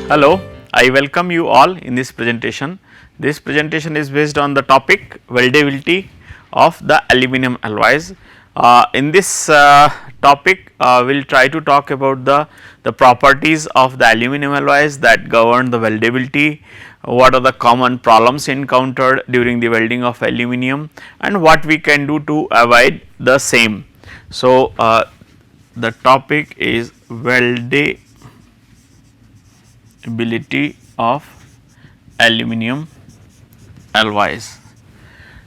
Hello, I welcome you all in this presentation. This presentation is based on the topic weldability of the aluminum alloys. In this topic, we will try to talk about the properties of the aluminum alloys that govern the weldability, what are the common problems encountered during the welding of aluminum and what we can do to avoid the same. So, the topic is weldability of aluminum alloys.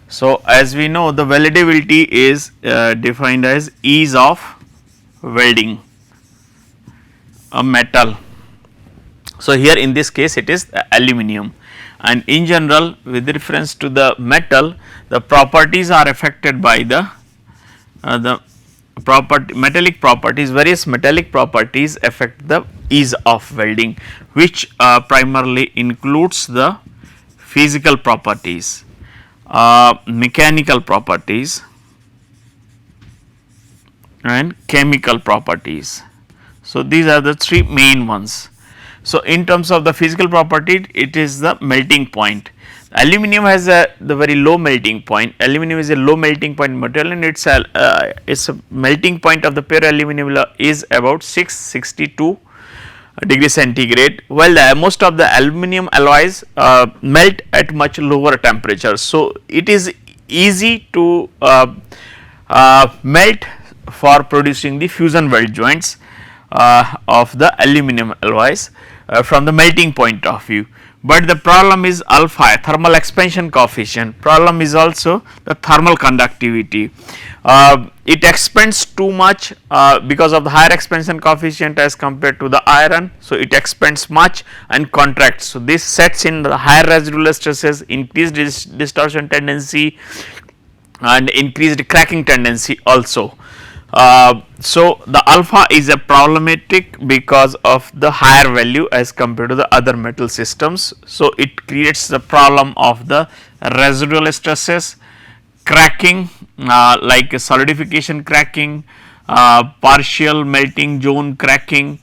So, as we know, the weldability is defined as ease of welding a metal. So, here in this case it is aluminum, and in general with reference to the metal, the properties are affected by the metallic properties. Various metallic properties affect the ease of welding, which primarily includes the physical properties, mechanical properties and chemical properties. So, these are the three main ones. So, in terms of the physical property, it is the melting point. Aluminum has the very low melting point. Aluminum is a low melting point material, and its melting point of the pure aluminum is about 662 degree centigrade, while most of the aluminum alloys melt at much lower temperatures. So, it is easy to melt for producing the fusion weld joints of the aluminum alloys from the melting point of view. But the problem is alpha, thermal expansion coefficient. Problem is also the thermal conductivity. It expands too much because of the higher expansion coefficient as compared to the iron. So, it expands much and contracts. So, this sets in the higher residual stresses, increased distortion tendency and increased cracking tendency also. So, the alpha is a problematic because of the higher value as compared to the other metal systems. So, it creates the problem of the residual stresses, cracking like solidification cracking, partial melting zone cracking,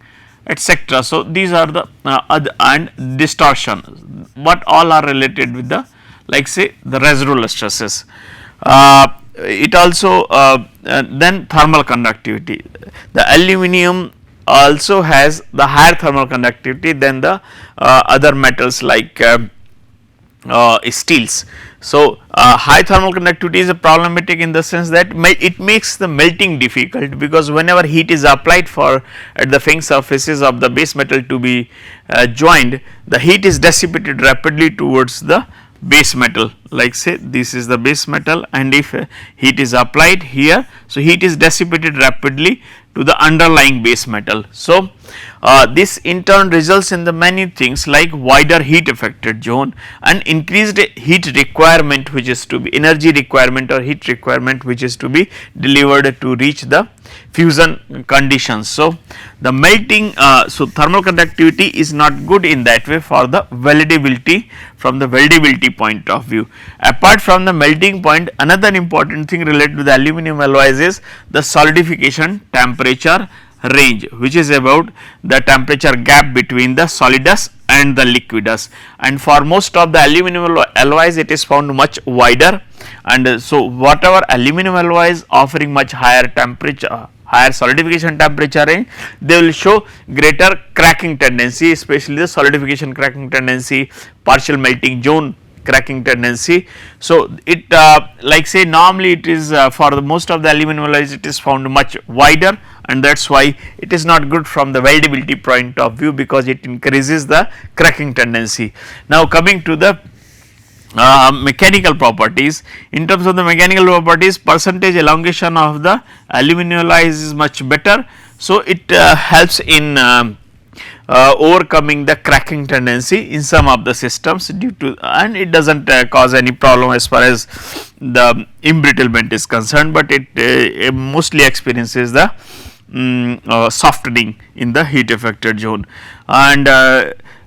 etc. So, these are the other and distortion, what all are related with the, like say, the residual stresses. It also then thermal conductivity. The aluminum also has the higher thermal conductivity than the other metals like steels. So, high thermal conductivity is a problematic in the sense that it makes the melting difficult, because whenever heat is applied for at the fin surfaces of the base metal to be joined, the heat is dissipated rapidly towards the base metal. Like say this is the base metal, and if heat is applied here, so heat is dissipated rapidly to the underlying base metal. So, this in turn results in the many things like wider heat affected zone and increased heat requirement, which is to be energy requirement or heat requirement, which is to be delivered to reach the fusion conditions. So, the melting so thermal conductivity is not good in that way for the weldability from the weldability point of view. Apart from the melting point, another important thing related to the aluminum alloys is the solidification temperature range, which is about the temperature gap between the solidus and the liquidus, and for most of the aluminum alloys it is found much wider. And so, whatever aluminum alloys offering much higher temperature, higher solidification temperature range, they will show greater cracking tendency, especially the solidification cracking tendency, partial melting zone cracking tendency. So, it like say normally it is for the most of the aluminum alloys it is found much wider, and that is why it is not good from the weldability point of view, because it increases the cracking tendency. Now, coming to the mechanical properties. In terms of the mechanical properties, percentage elongation of the aluminum alloys is much better. So, it helps in overcoming the cracking tendency in some of the systems due to, and it does not cause any problem as far as the embrittlement is concerned, but it mostly experiences the softening in the heat affected zone. And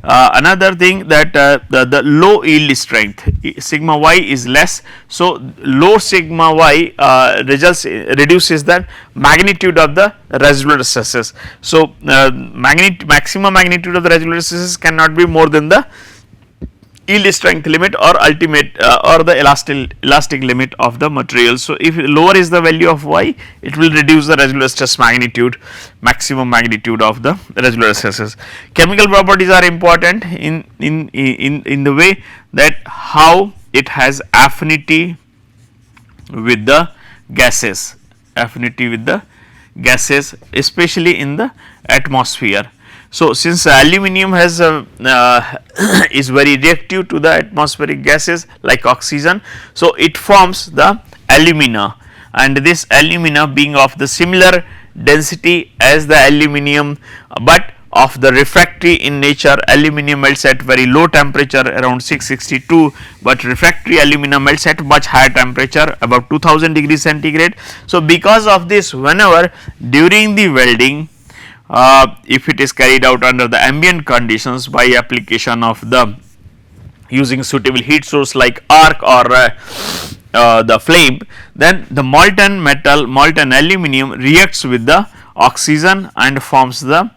Another thing that the low yield strength, sigma y is less. So, low sigma y reduces the magnitude of the residual stresses. So, maximum magnitude of the residual stresses cannot be more than the yield strength limit or ultimate or the elastic limit of the material. So, if lower is the value of y, it will reduce the residual stress magnitude, maximum magnitude of the residual stresses. Chemical properties are important in the way that how it has affinity with the gases, especially in the atmosphere. So, since aluminium has is very reactive to the atmospheric gases like oxygen, so it forms the alumina, and this alumina being of the similar density as the aluminium, but of the refractory in nature. Aluminium melts at very low temperature around 662, but refractory alumina melts at much higher temperature about 2000 degrees centigrade. So, because of this, whenever during the welding, if it is carried out under the ambient conditions by application of the using suitable heat source like arc or the flame, then the molten aluminium reacts with the oxygen and forms the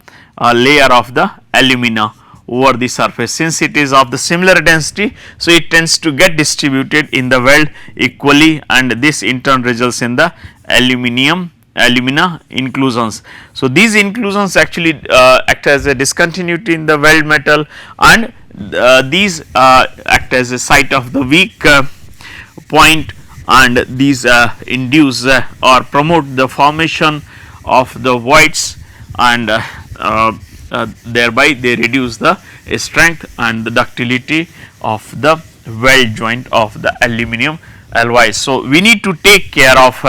layer of the alumina over the surface. Since it is of the similar density, so it tends to get distributed in the weld equally, and this in turn results in the alumina inclusions. So, these inclusions actually act as a discontinuity in the weld metal, and these act as a site of the weak point, and these induce or promote the formation of the voids, and thereby they reduce the strength and the ductility of the weld joint of the aluminium alloys. So, we need to take care of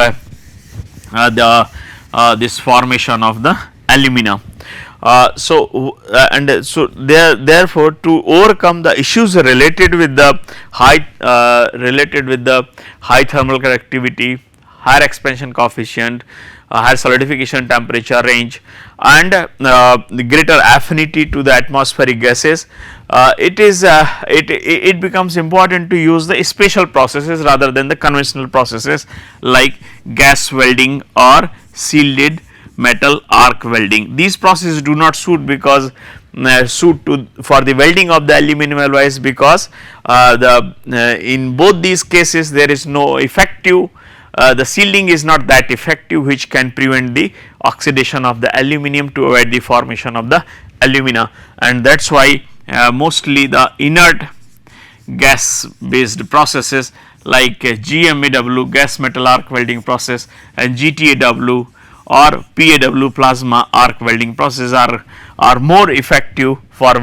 this formation of the alumina. So therefore, to overcome the issues related with the high thermal conductivity, higher expansion coefficient, higher solidification temperature range, and the greater affinity to the atmospheric gases, it becomes important to use the special processes rather than the conventional processes like gas welding or shielded metal arc welding. These processes do not suit because for the welding of the aluminum alloys, because in both these cases there is no effective the shielding is not that effective, which can prevent the oxidation of the aluminum to avoid the formation of the alumina, and that is why mostly the inert gas based processes like GMAW, gas metal arc welding process, and GTAW or PAW, plasma arc welding process are more effective for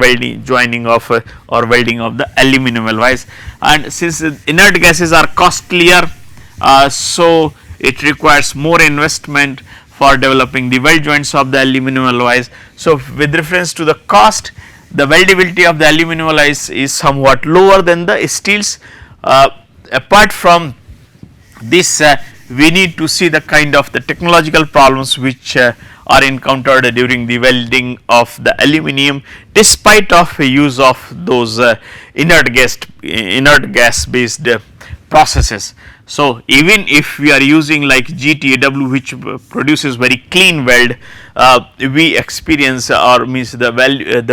joining of or welding of the aluminum alloys. And since inert gases are costlier, so it requires more investment for developing the weld joints of the aluminum alloys. So, with reference to the cost, the weldability of the aluminum alloys is somewhat lower than the steels. Apart from this, we need to see the kind of the technological problems which are encountered during the welding of the aluminum, despite of use of those inert gas based processes. So, even if we are using like GTAW, which produces very clean weld, we experience or means the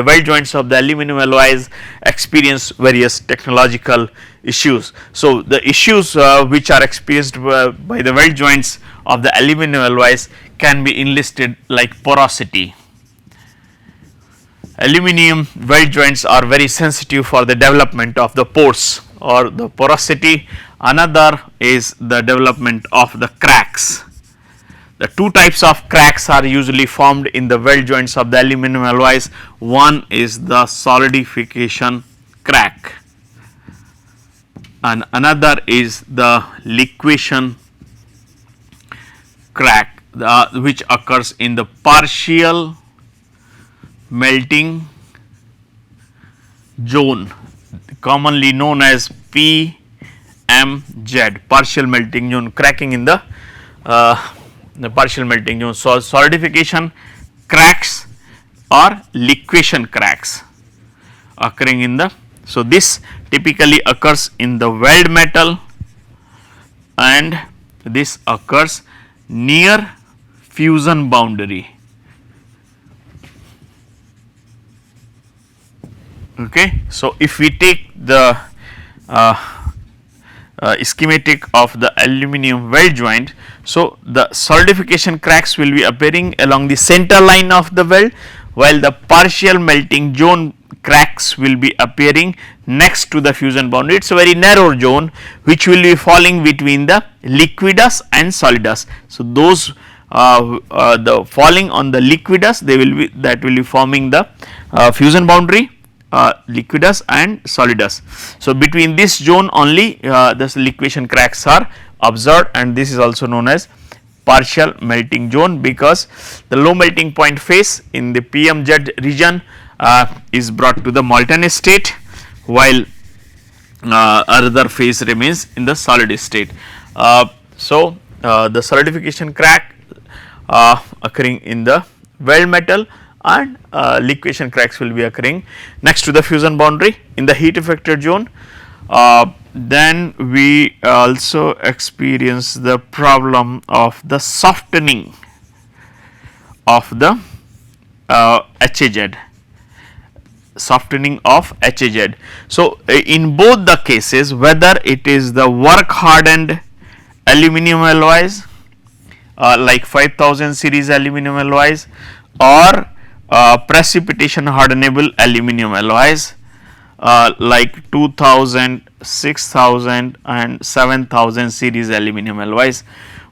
weld joints of the aluminum alloys experience various technological issues. So, the issues which are experienced by the weld joints of the aluminum alloys can be enlisted like porosity. Aluminum weld joints are very sensitive for the development of the pores or the porosity. Another is the development of the cracks. The two types of cracks are usually formed in the weld joints of the aluminum alloys. One is the solidification crack, and another is the liquefaction crack, which occurs in the partial melting zone, commonly known as PMZ, partial melting zone, cracking in the partial melting zone. So, solidification cracks or liquefaction cracks occurring in the, so this typically occurs in the weld metal, and this occurs near fusion boundary. Okay. So, if we take the schematic of the aluminum weld joint, so the solidification cracks will be appearing along the center line of the weld, while the partial melting zone cracks will be appearing next to the fusion boundary. It is a very narrow zone which will be falling between the liquidus and solidus. So, those the falling on the liquidus, they will be, that will be forming the fusion boundary, liquidus and solidus. So, between this zone only the liquefaction cracks are observed, and this is also known as partial melting zone, because the low melting point phase in the PMZ region is brought to the molten state, while other phase remains in the solid state. So, the solidification crack occurring in the weld metal, and liquefaction cracks will be occurring next to the fusion boundary in the heat affected zone. Then we also experience the problem of the softening of the HAZ, softening of HAZ. So, in both the cases, whether it is the work hardened aluminum alloys like 5000 series aluminum alloys, or precipitation hardenable aluminum alloys like 2000, 6000 and 7000 series aluminum alloys,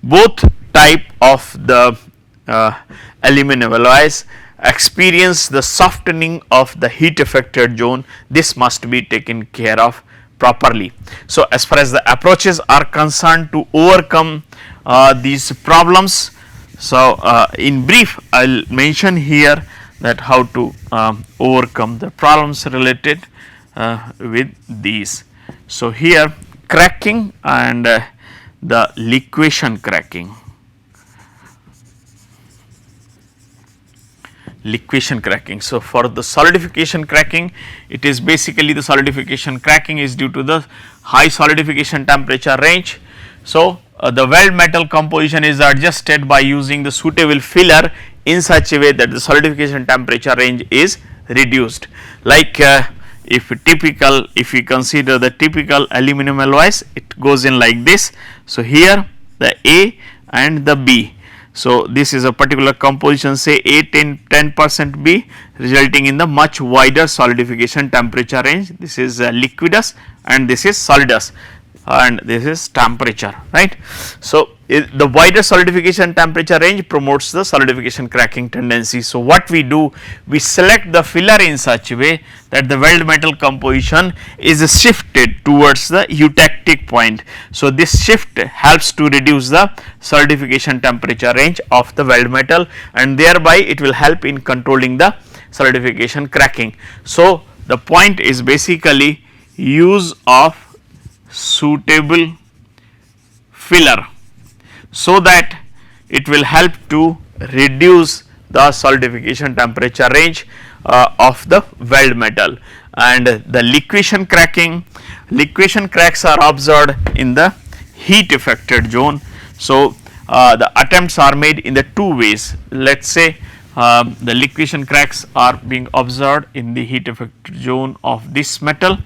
both type of the aluminum alloys experience the softening of the heat affected zone. This must be taken care of properly. So, as far as the approaches are concerned to overcome these problems, so in brief I will mention here that how to overcome the problems related with these. So, here cracking and the liquefaction cracking. Liquefaction cracking. So, for the solidification cracking, it is basically the solidification cracking is due to the high solidification temperature range. So, the weld metal composition is adjusted by using the suitable filler in such a way that the solidification temperature range is reduced. Like if we consider the typical aluminum alloys, it goes in like this. So, here the A and the B. So, this is a particular composition, say A 10% B, resulting in the much wider solidification temperature range. This is liquidus and this is solidus, and this is temperature, right. So, the wider solidification temperature range promotes the solidification cracking tendency. So, what we do, we select the filler in such a way that the weld metal composition is shifted towards the eutectic point. So, this shift helps to reduce the solidification temperature range of the weld metal, and thereby it will help in controlling the solidification cracking. So, the point is basically use of suitable filler, so that it will help to reduce the solidification temperature range of the weld metal. And the liquefaction cracks are observed in the heat affected zone. So, the attempts are made in the two ways. Let us say the liquefaction cracks are being observed in the heat affected zone of this metal.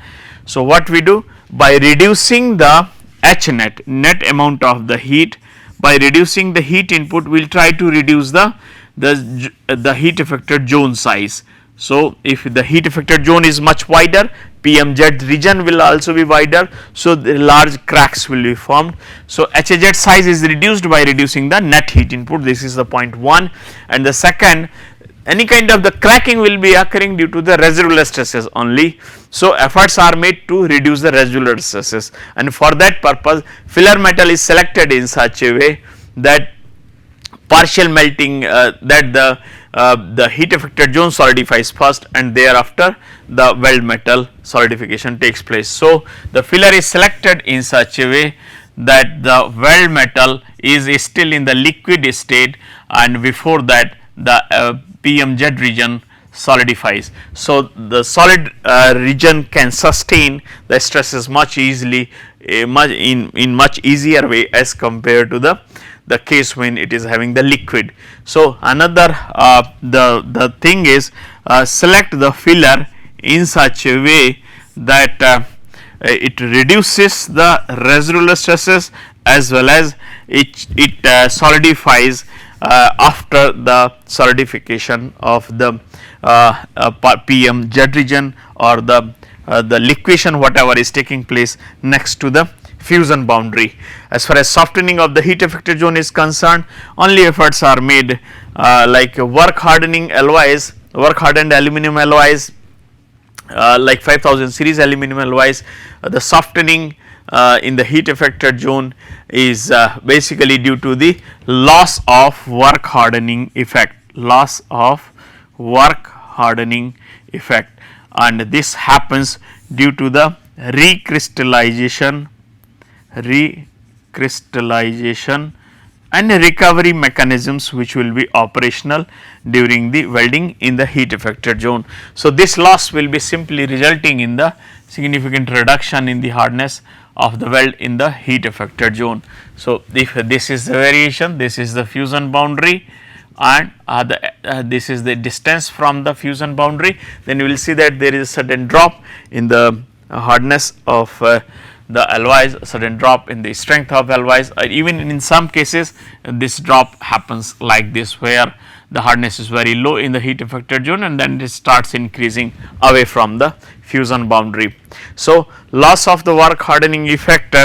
So, what we do, by reducing the H net amount of the heat, by reducing the heat input, we will try to reduce the heat affected zone size. So, if the heat affected zone is much wider, PMZ region will also be wider. So, the large cracks will be formed. So, HAZ size is reduced by reducing the net heat input. This is the point 1, and the second, any kind of the cracking will be occurring due to the residual stresses only. So, efforts are made to reduce the residual stresses, and for that purpose filler metal is selected in such a way that partial melting that the heat affected zone solidifies first, and thereafter the weld metal solidification takes place. So, the filler is selected in such a way that the weld metal is still in the liquid state, and before that the PMZ region solidifies. So, the solid region can sustain the stresses much easily, in much easier way as compared to the case when it is having the liquid. So, another the thing is, select the filler in such a way that it reduces the residual stresses as well as it solidifies after the solidification of the PM jet region or the liquefaction whatever is taking place next to the fusion boundary. As far as softening of the heat affected zone is concerned, only efforts are made like work hardening alloys, work hardened aluminum alloys like 5000 series aluminum alloys. The softening in the heat affected zone is basically due to the loss of work hardening effect, loss of work hardening effect, and this happens due to the recrystallization and recovery mechanisms which will be operational during the welding in the heat affected zone. So, this loss will be simply resulting in the significant reduction in the hardness of the weld in the heat affected zone. So, if this is the variation, this is the fusion boundary, and this is the distance from the fusion boundary, then you will see that there is a certain drop in the hardness of the alloys, a certain drop in the strength of alloys, or even in some cases this drop happens like this, where the hardness is very low in the heat affected zone and then it starts increasing away from the fusion boundary. So, loss of the work hardening effect,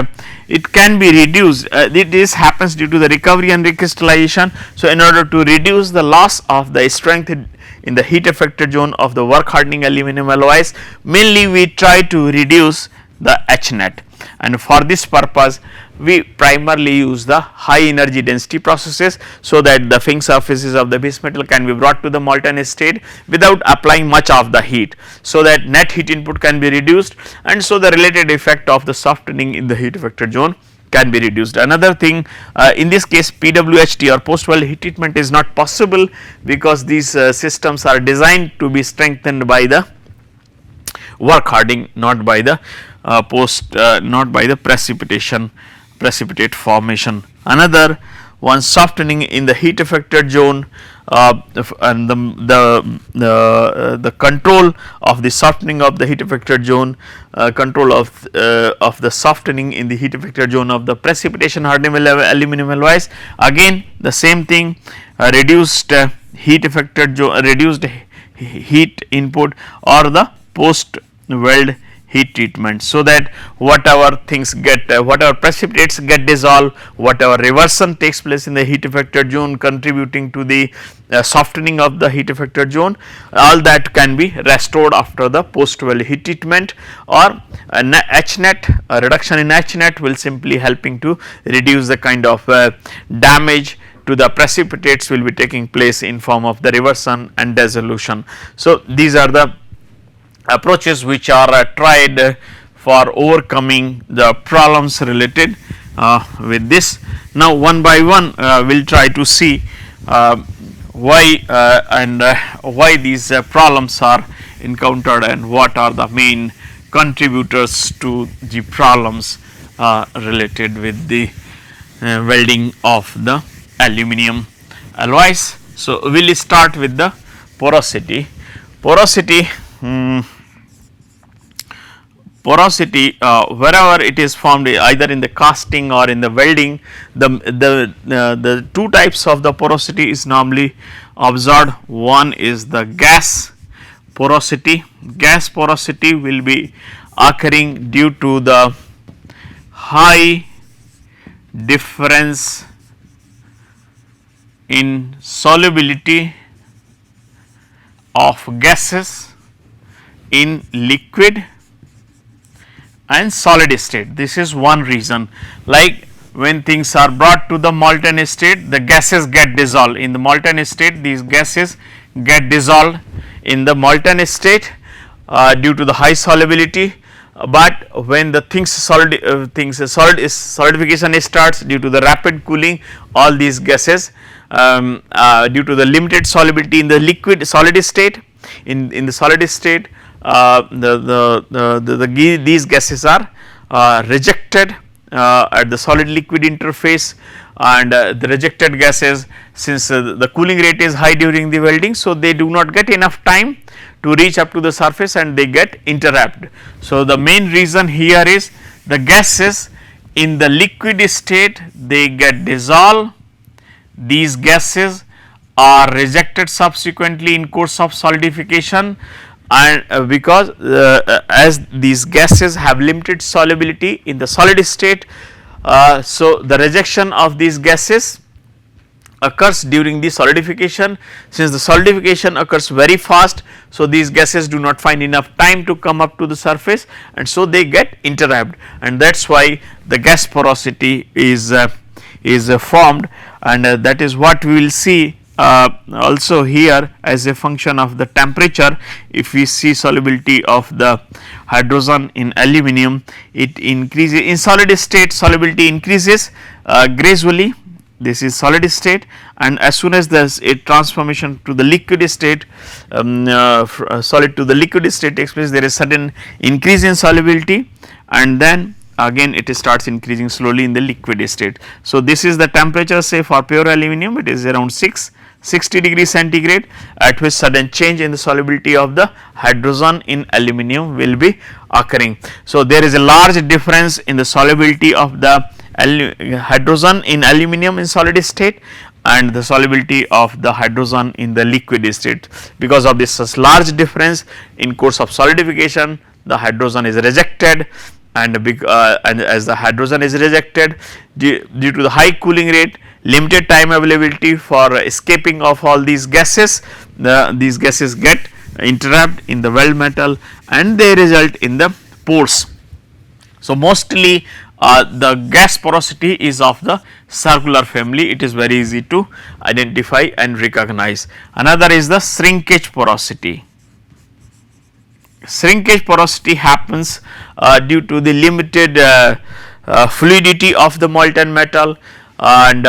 it can be reduced, this happens due to the recovery and recrystallization. So, in order to reduce the loss of the strength in the heat affected zone of the work hardening aluminum alloys, mainly we try to reduce the H net, and for this purpose we primarily use the high energy density processes, so that the fin surfaces of the base metal can be brought to the molten state without applying much of the heat, so that net heat input can be reduced, and so the related effect of the softening in the heat affected zone can be reduced. Another thing, in this case PWHT or post weld heat treatment is not possible, because these systems are designed to be strengthened by the work hardening, not by the not by the precipitate formation. Another one, softening in the heat affected zone, and the control of the softening of the heat affected zone, control of the softening in the heat affected zone of the precipitation hardening aluminum alloys. Again the same thing, reduced heat affected zone, reduced heat input or the post weld heat treatment, so that whatever things get whatever precipitates get dissolved, whatever reversion takes place in the heat affected zone contributing to the softening of the heat affected zone, all that can be restored after the post weld heat treatment, or H net, a reduction in H net will simply helping to reduce the kind of damage to the precipitates will be taking place in form of the reversion and dissolution. So, these are the approaches which are tried for overcoming the problems related with this. Now, one by one we will try to see why why these problems are encountered and what are the main contributors to the problems related with the welding of the aluminum alloys. So, we will start with the porosity. Porosity wherever it is formed, either in the casting or in the welding, the two types of the porosity is normally observed. One is the gas porosity. Gas porosity will be occurring due to the high difference in solubility of gases in liquid and solid state. This is one reason, like when things are brought to the molten state, the gases get dissolved in the molten state, these gases get dissolved in the molten state due to the high solubility, but when the solidification starts due to the rapid cooling, all these gases due to the limited solubility in the liquid solid state, in the solid state, these gases are rejected at the solid liquid interface, and the rejected gases, since the cooling rate is high during the welding, so they do not get enough time to reach up to the surface and they get interrupted. So, the main reason here is the gases in the liquid state, they get dissolved, these gases are rejected subsequently in course of solidification, and because as these gases have limited solubility in the solid state, so the rejection of these gases occurs during the solidification. Since the solidification occurs very fast, so these gases do not find enough time to come up to the surface, and so they get interrupted, and that is why the gas porosity is formed, and that is what we will see also here as a function of the temperature. If we see solubility of the hydrogen in aluminium, it increases in solid state, solubility increases gradually. This is solid state, and as soon as there is a transformation to the liquid state, solid to the liquid state takes place, there is sudden increase in solubility, and then again it starts increasing slowly in the liquid state. So, this is the temperature, say for pure aluminium, it is around 60 degrees centigrade, at which sudden change in the solubility of the hydrogen in aluminium will be occurring. So, there is a large difference in the solubility of the hydrogen in aluminium in solid state and the solubility of the hydrogen in the liquid state. Because of this large difference, in course of solidification, the hydrogen is rejected, and as the hydrogen is rejected due to the high cooling rate, limited time availability for escaping of all these gases, these gases get interrupted in the weld metal and they result in the pores. So, mostly the gas porosity is of the circular family, it is very easy to identify and recognize. Another is the shrinkage porosity. Shrinkage porosity happens due to the limited fluidity of the molten metal, and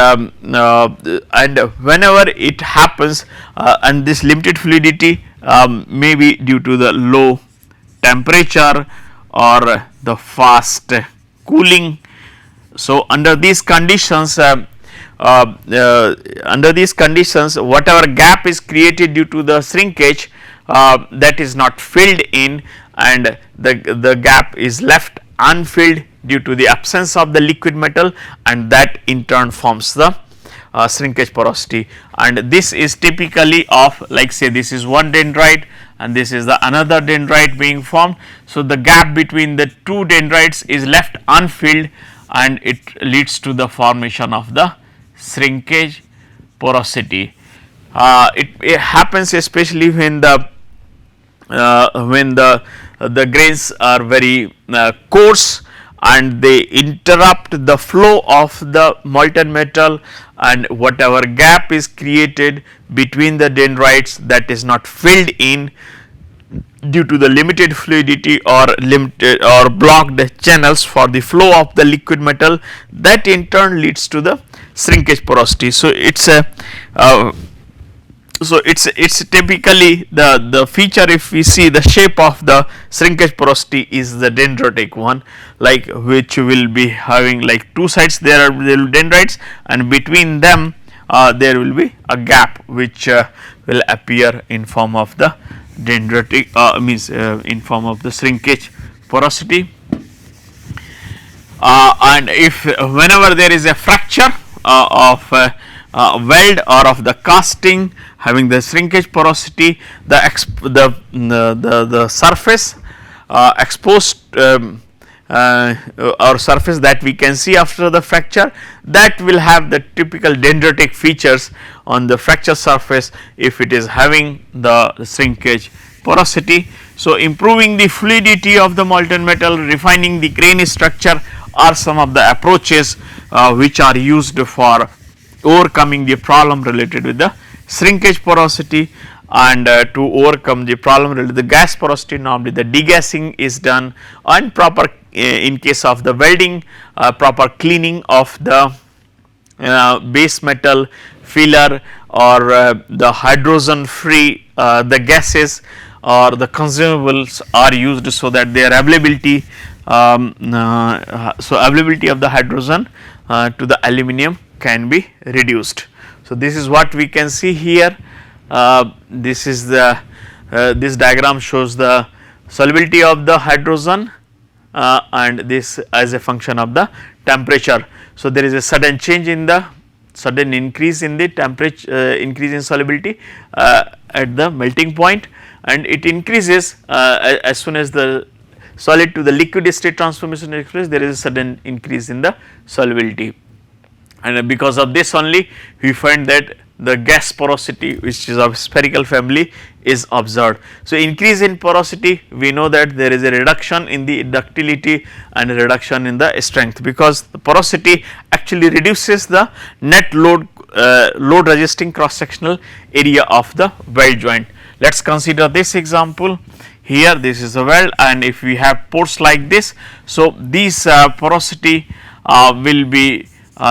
whenever it happens, and this limited fluidity may be due to the low temperature or the fast cooling. So, under these conditions, whatever gap is created due to the shrinkage, that is not filled in, and the gap is left unfilled due to the absence of the liquid metal, and that in turn forms the shrinkage porosity. And this is typically of, like say this is one dendrite and this is the another dendrite being formed. So, the gap between the two dendrites is left unfilled and it leads to the formation of the shrinkage porosity. It happens especially when the grains are very coarse and they interrupt the flow of the molten metal, and whatever gap is created between the dendrites, that is not filled in due to the limited fluidity or limited or blocked channels for the flow of the liquid metal, that in turn leads to the shrinkage porosity. So, it's typically the feature, if we see the shape of the shrinkage porosity is the dendritic one, like which will be having like two sides, there are dendrites, and between them there will be a gap which will appear in form of the dendritic in form of the shrinkage porosity. And if whenever there is a fracture of weld or of the casting having the shrinkage porosity, the surface exposed or surface that we can see after the fracture, that will have the typical dendritic features on the fracture surface if it is having the shrinkage porosity. So, improving the fluidity of the molten metal, refining the grain structure are some of the approaches which are used for overcoming the problem related with the shrinkage porosity. And to overcome the problem related to the gas porosity, normally the degassing is done, and proper in case of the welding, proper cleaning of the base metal filler or the hydrogen free the gases or the consumables are used, so that their availability so availability of the hydrogen to the aluminium can be reduced. So, this is what we can see here. This is the this diagram shows the solubility of the hydrogen and this as a function of the temperature. So, there is a sudden change in the sudden increase in the temperature increase in solubility at the melting point, and it increases as soon as the solid to the liquid state transformation takes place, there is a sudden increase in the solubility, and because of this only we find that the gas porosity, which is of spherical family, is observed. So, increase in porosity, we know that there is a reduction in the ductility and a reduction in the strength, because the porosity actually reduces the net load load resisting cross sectional area of the weld joint. Let us consider this example. Here this is a weld, and if we have pores like this, so these porosity will be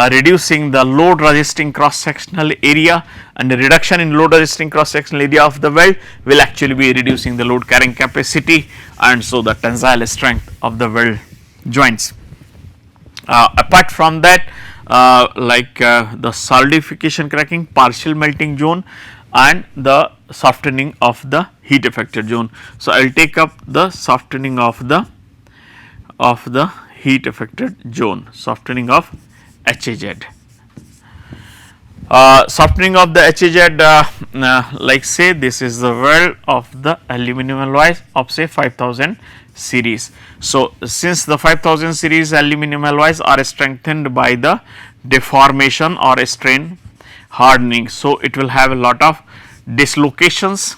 reducing the load resisting cross sectional area, and the reduction in load resisting cross sectional area of the weld will actually be reducing the load carrying capacity, and so the tensile strength of the weld joints. Apart from that, the solidification cracking, partial melting zone, and the softening of the heat affected zone. So, I will take up the softening of the heat affected zone, softening of HAZ. Softening of the HAZ, like say this is the weld of the aluminum alloys of say 5000 series. So, since the 5000 series aluminum alloys are strengthened by the deformation or strain hardening, so it will have a lot of dislocations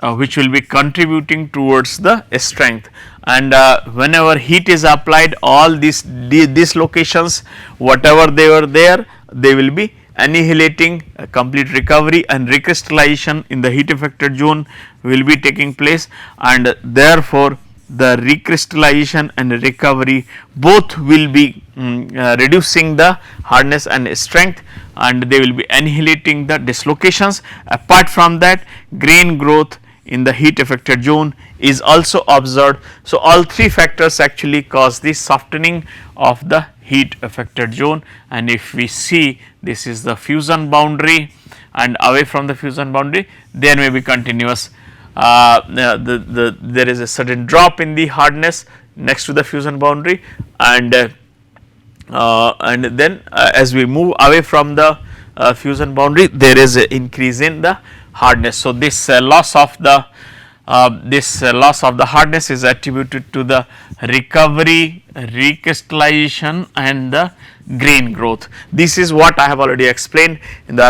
which will be contributing towards the strength, and whenever heat is applied, all these dislocations, whatever they were there, they will be annihilating. A complete recovery and recrystallization in the heat affected zone will be taking place, and therefore, the recrystallization and recovery both will be reducing the hardness and strength, and they will be annihilating the dislocations. Apart from that, grain growth in the heat affected zone is also observed. So, all three factors actually cause the softening of the heat affected zone, and if we see, this is the fusion boundary, and away from the fusion boundary there may be continuous there is a sudden drop in the hardness next to the fusion boundary, and then as we move away from the fusion boundary, there is an increase in the hardness. So, this loss of the hardness is attributed to the recovery, recrystallization, and the grain growth. This is what I have already explained in the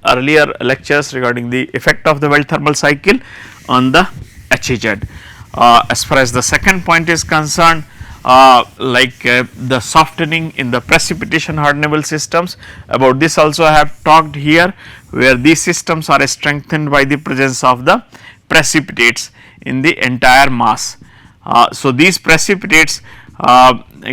earlier lectures regarding the effect of the weld thermal cycle on the HAZ. As far as the second point is concerned, the softening in the precipitation hardenable systems, about this also I have talked here, where these systems are strengthened by the presence of the precipitates in the entire mass. So, these precipitates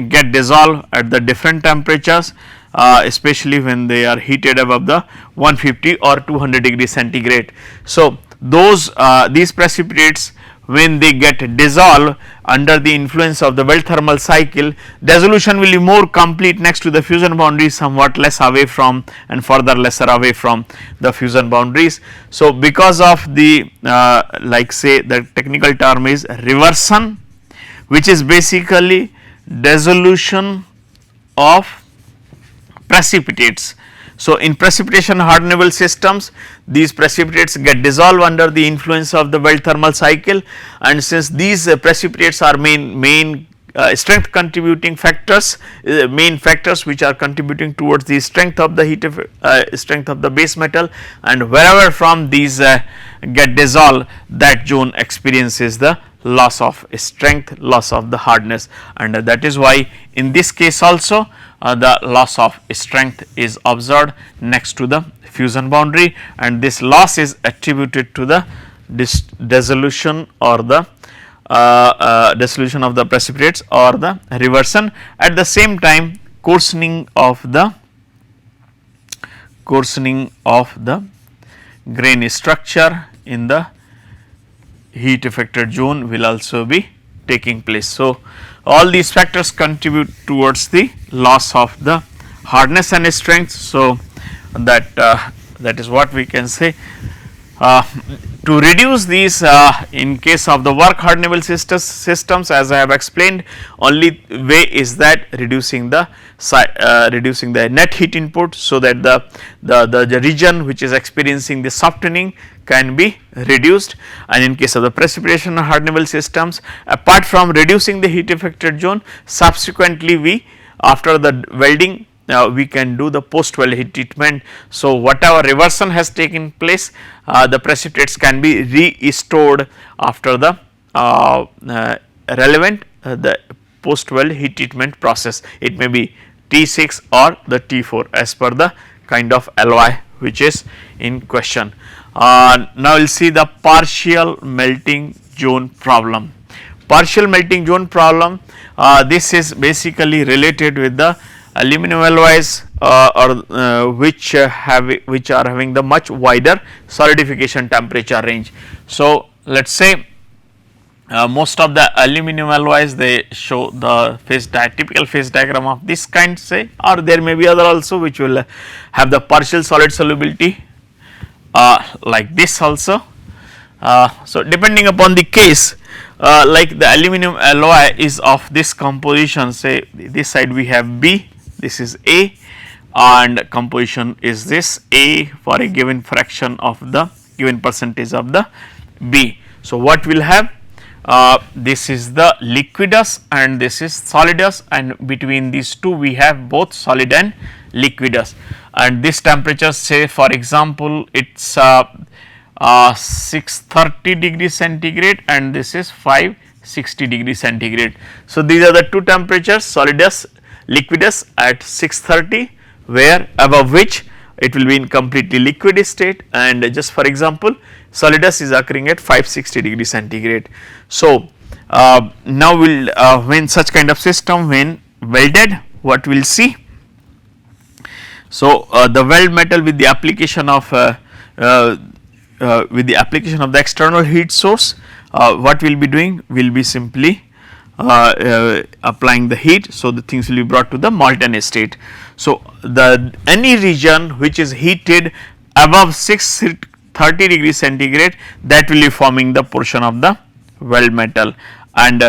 get dissolved at the different temperatures, especially when they are heated above the 150 or 200 degree centigrade. So, these precipitates, when they get dissolved under the influence of the weld thermal cycle, dissolution will be more complete next to the fusion boundaries, somewhat less away from and further lesser away from the fusion boundaries. So, because of the say the technical term is reversion, which is basically dissolution of precipitates. So, in precipitation hardenable systems, these precipitates get dissolved under the influence of the weld thermal cycle, and since these precipitates are main strength contributing factors, main factors which are contributing towards the strength of the strength of the base metal, and wherever from these get dissolved, that zone experiences the loss of strength, loss of the hardness, and that is why in this case also the loss of strength is observed next to the fusion boundary, and this loss is attributed to the dissolution or the dissolution of the precipitates or the reversion. At the same time, coarsening of the coarsening of the grain structure in the heat affected zone will also be taking place. So, all these factors contribute towards the loss of the hardness and strength. So, that is what we can say. To reduce these in case of the work hardenable systems, as I have explained, only way is that reducing the net heat input, so that the region which is experiencing the softening can be reduced. And in case of the precipitation hardenable systems, apart from reducing the heat affected zone, subsequently we, after the welding, we can do the post weld heat treatment. So, whatever reversion has taken place, the precipitates can be restored after the relevant the post weld heat treatment process. It may be T6 or the T4 as per the kind of alloy which is in question. Now, we will see the partial melting zone problem. Partial melting zone problem, this is basically related with the aluminum alloys which are having the much wider solidification temperature range. So, let us say most of the aluminum alloys, they show the typical phase diagram of this kind, say, or there may be other also which will have the partial solid solubility like this also. So, depending upon the case, like the aluminum alloy is of this composition, say this side we have B, this is A, and composition is this A for a given fraction of the given percentage of the B. So, what we will have, this is the liquidus and this is solidus, and between these two we have both solid and liquidus, and this temperature, say for example, it is 630 degrees centigrade and this is 560 degrees centigrade. So, these are the two temperatures, solidus, liquidus at 630, where above which it will be in completely liquid state, and just for example solidus is occurring at 560 degrees centigrade. So, now we will when such kind of system when welded, what we will see. So, the weld metal with the application of the external heat source, what we will be doing, we will be simply applying the heat. So, the things will be brought to the molten state. So, the any region which is heated above 630 degrees centigrade, that will be forming the portion of the weld metal, and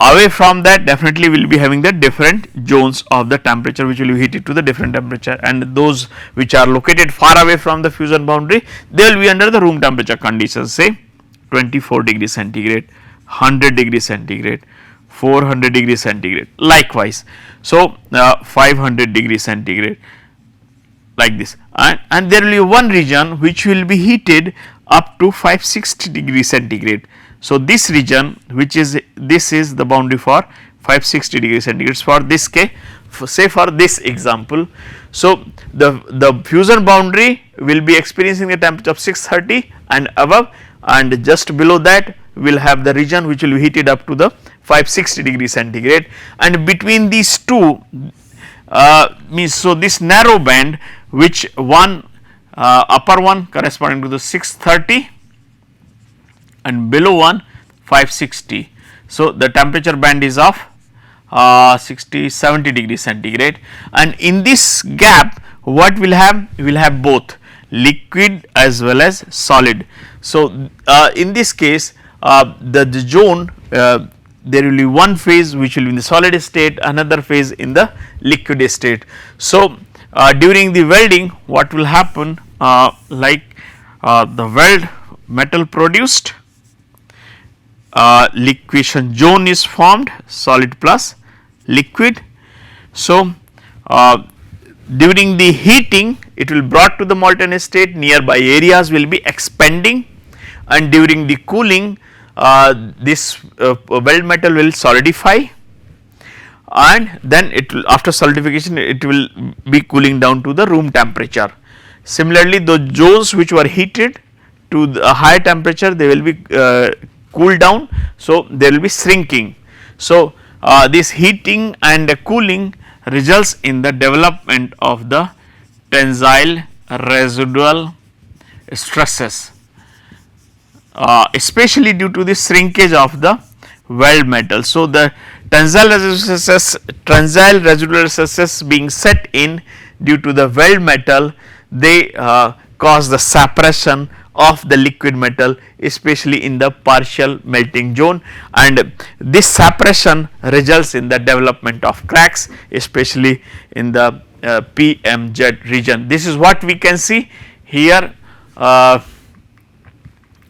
away from that definitely we will be having the different zones of the temperature which will be heated to the different temperature, and those which are located far away from the fusion boundary, they will be under the room temperature conditions, say 24 degrees centigrade, 100 degrees centigrade, 400 degrees centigrade, likewise. So, 500 degrees centigrade like this, and there will be one region which will be heated up to 560 degrees centigrade. So, this region which is, this is the boundary for 560 degrees centigrade for this case, say for this example. So, the fusion boundary will be experiencing the temperature of 630 and above, and just below that we will have the region which will be heated up to the 560 degrees centigrade, and between these two means, so this narrow band which one upper one corresponding to the 630 and below one 560. So, the temperature band is of 70 degrees centigrade, and in this gap what we will have? We will have both liquid as well as solid. So, in this case the zone, there will be one phase which will be in the solid state, another phase in the liquid state. So, during the welding what will happen, like the weld metal produced, liquefaction zone is formed, solid plus liquid. So, during the heating it will brought to the molten state, nearby areas will be expanding, and during the cooling this weld metal will solidify, and then it will, after solidification it will be cooling down to the room temperature. Similarly, the zones which were heated to the higher temperature, they will be cooled down, so there will be shrinking. So, this heating and cooling results in the development of the tensile residual stresses, especially due to the shrinkage of the weld metal. So, the tensile residual stresses being set in due to the weld metal, they cause the separation of the liquid metal, especially in the partial melting zone, and this separation results in the development of cracks, especially in the PMZ region. This is what we can see here. As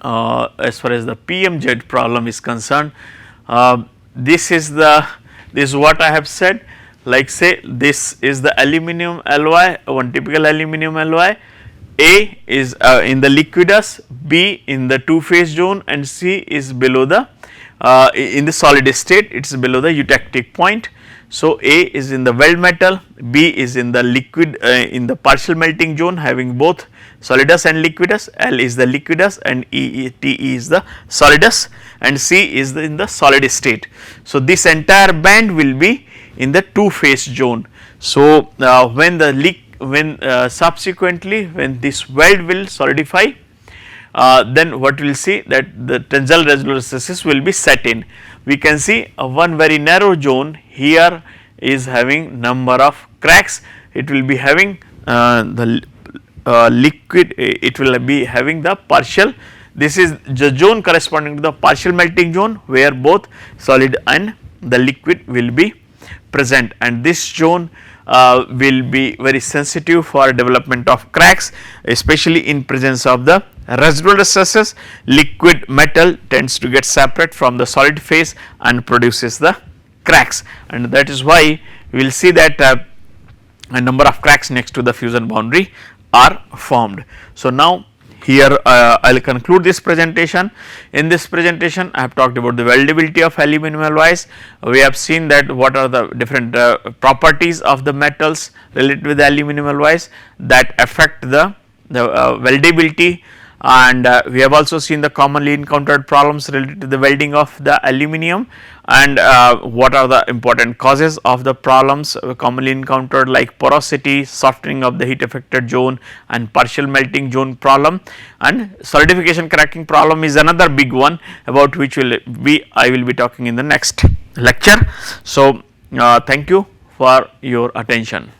far as the PMZ problem is concerned, this is what I have said. Like say this is the aluminium alloy, one typical aluminium alloy. A is in the liquidus, B in the two phase zone, and C is below the in the solid state, it is below the eutectic point. So, A is in the weld metal, B is in the liquid in the partial melting zone having both solidus and liquidus, L is the liquidus, and TE is the solidus, and C is in the solid state. So, this entire band will be in the two phase zone. So, when subsequently when this weld will solidify, then what we will see that the tensile residual stresses will be set in. We can see one very narrow zone here is having number of cracks. It will be having the liquid, it will be having the partial. This is the zone corresponding to the partial melting zone where both solid and the liquid will be present, and this zone will be very sensitive for development of cracks, especially in presence of the residual stresses. Liquid metal tends to get separate from the solid phase and produces the cracks, and that is why we will see that a number of cracks next to the fusion boundary are formed. So, now here I will conclude this presentation. In this presentation I have talked about the weldability of aluminum alloys. We have seen that what are the different properties of the metals related with the aluminum alloys that affect the weldability, and we have also seen the commonly encountered problems related to the welding of the aluminum, and what are the important causes of the problems commonly encountered like porosity, softening of the heat affected zone, and partial melting zone problem, and solidification cracking problem is another big one about which I will be talking in the next lecture. So, thank you for your attention.